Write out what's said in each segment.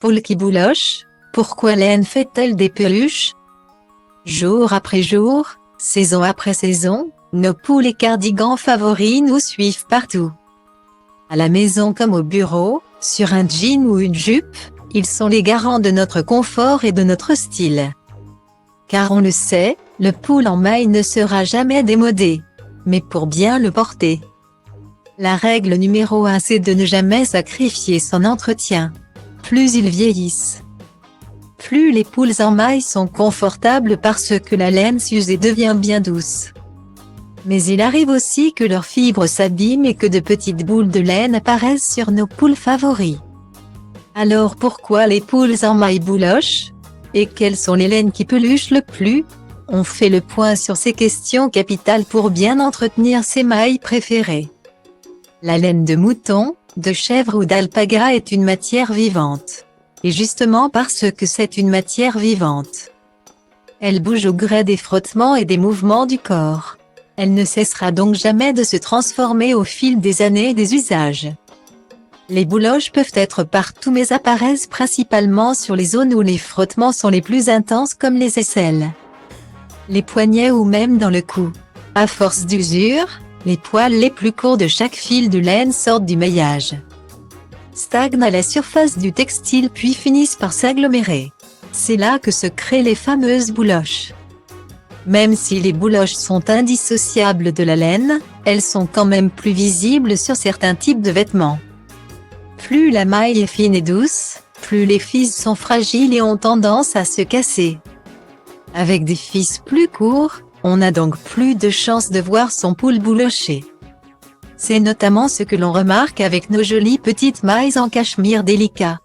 Poule qui bouloche, pourquoi laine fait-elle des peluches? Jour après jour, saison après saison, nos poules et cardigans favoris nous suivent partout. À la maison comme au bureau, sur un jean ou une jupe, ils sont les garants de notre confort et de notre style. Car on le sait, le pull en maille ne sera jamais démodé. Mais pour bien le porter. La règle numéro 1 c'est de ne jamais sacrifier son entretien. Plus ils vieillissent, plus les pulls en maille sont confortables parce que la laine s'use et devient bien douce. Mais il arrive aussi que leurs fibres s'abîment et que de petites boules de laine apparaissent sur nos pulls favoris. Alors pourquoi les pulls en maille boulochent? Et quelles sont les laines qui peluchent le plus? On fait le point sur ces questions capitales pour bien entretenir ses mailles préférées. La laine de mouton, de chèvre ou d'alpaga est une matière vivante. Et justement parce que c'est une matière vivante, elle bouge au gré des frottements et des mouvements du corps. Elle ne cessera donc jamais de se transformer au fil des années et des usages. Les bouloches peuvent être partout mais apparaissent principalement sur les zones où les frottements sont les plus intenses comme les aisselles, les poignets ou même dans le cou. À force d'usure, les poils les plus courts de chaque fil de laine sortent du maillage, stagnent à la surface du textile puis finissent par s'agglomérer. C'est là que se créent les fameuses bouloches. Même si les bouloches sont indissociables de la laine, elles sont quand même plus visibles sur certains types de vêtements. Plus la maille est fine et douce, plus les fils sont fragiles et ont tendance à se casser. Avec des fils plus courts, on a donc plus de chances de voir son pull boulocher. C'est notamment ce que l'on remarque avec nos jolies petites mailles en cachemire délicat.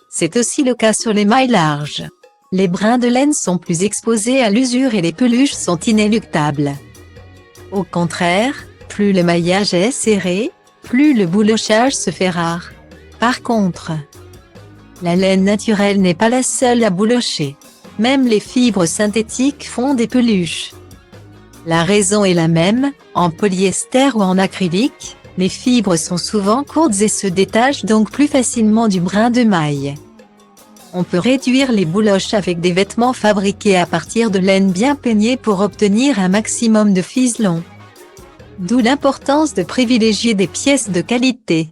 C'est aussi le cas sur les mailles larges. Les brins de laine sont plus exposés à l'usure et les peluches sont inéluctables. Au contraire, plus le maillage est serré, plus le boulochage se fait rare. Par contre, la laine naturelle n'est pas la seule à boulocher. Même les fibres synthétiques font des peluches. La raison est la même, en polyester ou en acrylique, les fibres sont souvent courtes et se détachent donc plus facilement du brin de maille. On peut réduire les bouloches avec des vêtements fabriqués à partir de laine bien peignée pour obtenir un maximum de fils longs. D'où l'importance de privilégier des pièces de qualité.